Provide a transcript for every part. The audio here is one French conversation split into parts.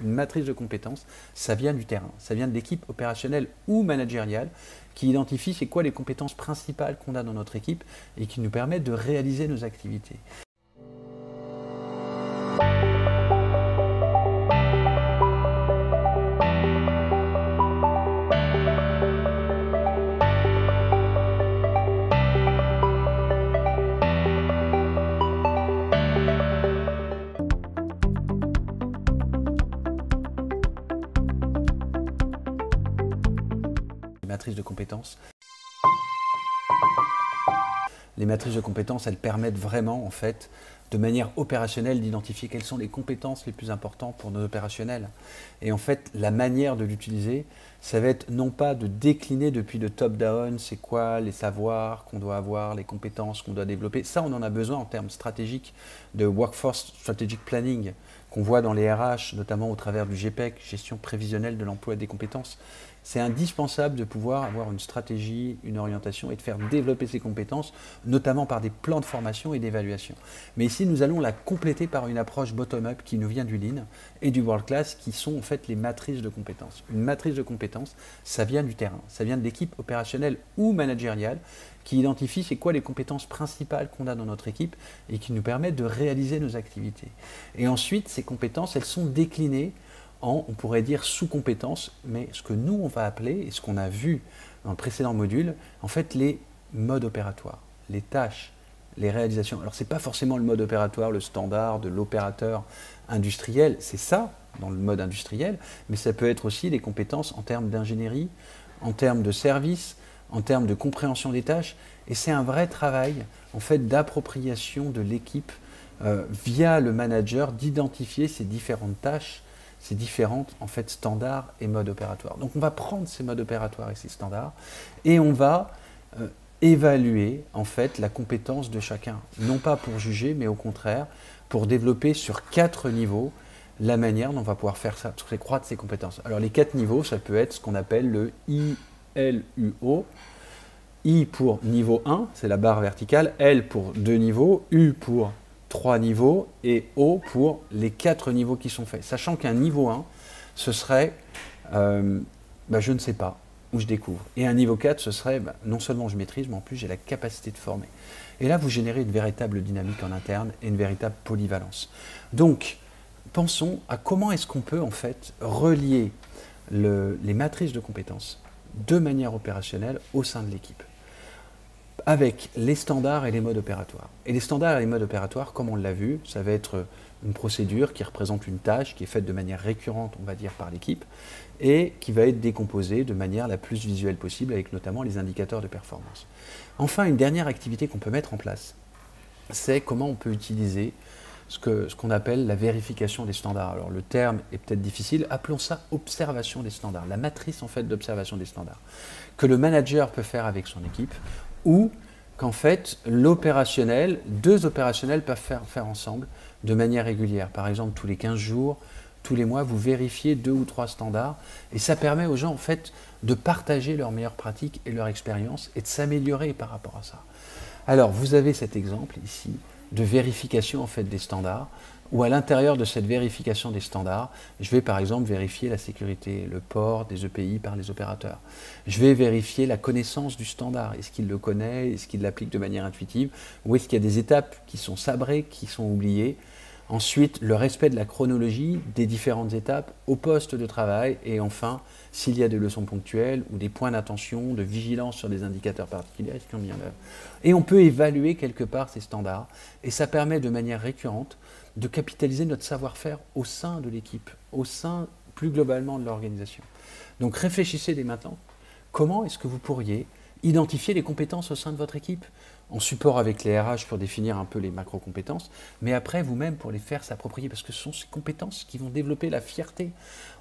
Une matrice de compétences, ça vient du terrain, ça vient de l'équipe opérationnelle ou managériale qui identifie c'est quoi les compétences principales qu'on a dans notre équipe et qui nous permettent de réaliser nos activités. Matrices de compétences. Les matrices de compétences, elles permettent vraiment, en fait, de manière opérationnelle, d'identifier quelles sont les compétences les plus importantes pour nos opérationnels. Et en fait, la manière de l'utiliser, ça va être non pas de décliner depuis le top-down, c'est quoi les savoirs qu'on doit avoir, les compétences qu'on doit développer. Ça, on en a besoin en termes stratégiques de Workforce Strategic Planning, qu'on voit dans les RH, notamment au travers du GPEC, gestion prévisionnelle de l'emploi et des compétences. C'est indispensable de pouvoir avoir une stratégie, une orientation et de faire développer ces compétences, notamment par des plans de formation et d'évaluation. Mais ici, nous allons la compléter par une approche bottom-up qui nous vient du Lean et du World Class, qui sont en fait les matrices de compétences. Une matrice de compétences, ça vient du terrain, ça vient de l'équipe opérationnelle ou managériale qui identifie c'est quoi les compétences principales qu'on a dans notre équipe et qui nous permettent de réaliser nos activités. Et ensuite, ces compétences, elles sont déclinées en, on pourrait dire, sous-compétences, mais ce que nous, on va appeler, et ce qu'on a vu dans le précédent module, en fait, les modes opératoires, les tâches, les réalisations. Alors, ce n'est pas forcément le mode opératoire, le standard de l'opérateur industriel, c'est ça, dans le mode industriel, mais ça peut être aussi des compétences en termes d'ingénierie, en termes de service, en termes de compréhension des tâches, et c'est un vrai travail, en fait, d'appropriation de l'équipe via le manager, d'identifier ces différentes tâches, ces différentes en fait, standards et modes opératoires. Donc on va prendre ces modes opératoires et ces standards et on va évaluer en fait la compétence de chacun. Non pas pour juger, mais au contraire pour développer sur 4 niveaux la manière dont on va pouvoir faire ça, croître ses compétences. Alors les 4 niveaux, ça peut être ce qu'on appelle le ILUO. I pour niveau 1, c'est la barre verticale, L pour 2 niveaux, U pour 3 niveaux et O pour les 4 niveaux qui sont faits. Sachant qu'un niveau 1, ce serait je ne sais pas, ou je découvre. Et un niveau 4, ce serait non seulement je maîtrise, mais en plus j'ai la capacité de former. Et là, vous générez une véritable dynamique en interne et une véritable polyvalence. Donc, pensons à comment est-ce qu'on peut en fait relier les matrices de compétences de manière opérationnelle au sein de l'équipe, avec les standards et les modes opératoires. Et les standards et les modes opératoires, comme on l'a vu, ça va être une procédure qui représente une tâche qui est faite de manière récurrente, on va dire, par l'équipe, et qui va être décomposée de manière la plus visuelle possible, avec notamment les indicateurs de performance. Enfin, une dernière activité qu'on peut mettre en place, c'est comment on peut utiliser ce qu'on appelle la vérification des standards. Alors le terme est peut-être difficile, appelons ça observation des standards, la matrice en fait d'observation des standards, que le manager peut faire avec son équipe, ou qu'en fait l'opérationnel, 2 opérationnels peuvent faire ensemble de manière régulière. Par exemple, tous les 15 jours, tous les mois, vous vérifiez 2 ou 3 standards et ça permet aux gens en fait de partager leurs meilleures pratiques et leur expérience et de s'améliorer par rapport à ça. Alors, vous avez cet exemple ici de vérification en fait des standards, où à l'intérieur de cette vérification des standards, je vais par exemple vérifier la sécurité, le port des EPI par les opérateurs. Je vais vérifier la connaissance du standard. Est-ce qu'il le connaît? Est-ce qu'il l'applique de manière intuitive? Ou est-ce qu'il y a des étapes qui sont sabrées, qui sont oubliées? Ensuite, le respect de la chronologie des différentes étapes au poste de travail. Et enfin, s'il y a des leçons ponctuelles ou des points d'attention, de vigilance sur des indicateurs particuliers, est-ce qu'on y en a? Et on peut évaluer quelque part ces standards. Et ça permet de manière récurrente de capitaliser notre savoir-faire au sein de l'équipe, au sein plus globalement de l'organisation. Donc réfléchissez dès maintenant, comment est-ce que vous pourriez identifier les compétences au sein de votre équipe, en support avec les RH pour définir un peu les macro-compétences, mais après vous-même pour les faire s'approprier, parce que ce sont ces compétences qui vont développer la fierté.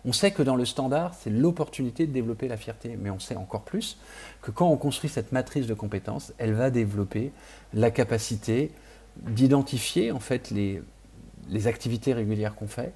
On sait que dans le standard, c'est l'opportunité de développer la fierté, mais on sait encore plus que quand on construit cette matrice de compétences, elle va développer la capacité d'identifier en fait les activités régulières qu'on fait,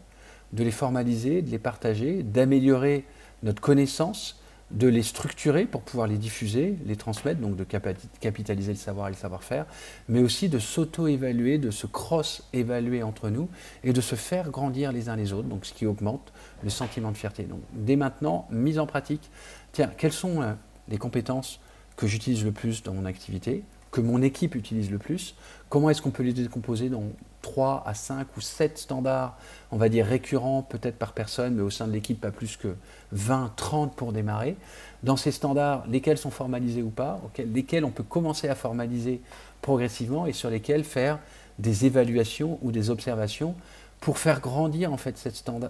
de les formaliser, de les partager, d'améliorer notre connaissance de les structurer pour pouvoir les diffuser, les transmettre, donc de capitaliser le savoir et le savoir-faire, mais aussi de s'auto-évaluer, de se cross-évaluer entre nous et de se faire grandir les uns les autres, donc ce qui augmente le sentiment de fierté. Donc dès maintenant, mise en pratique, tiens, quelles sont les compétences que j'utilise le plus dans mon activité, que mon équipe utilise le plus, comment est-ce qu'on peut les décomposer dans 3 à 5 ou 7 standards, on va dire récurrents peut-être par personne, mais au sein de l'équipe pas plus que 20, 30 pour démarrer. Dans ces standards, lesquels sont formalisés ou pas, lesquels on peut commencer à formaliser progressivement et sur lesquels faire des évaluations ou des observations pour faire grandir en fait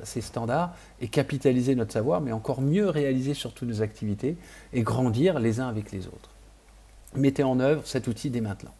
ces standards et capitaliser notre savoir, mais encore mieux réaliser surtout nos activités et grandir les uns avec les autres. Mettez en œuvre cet outil dès maintenant.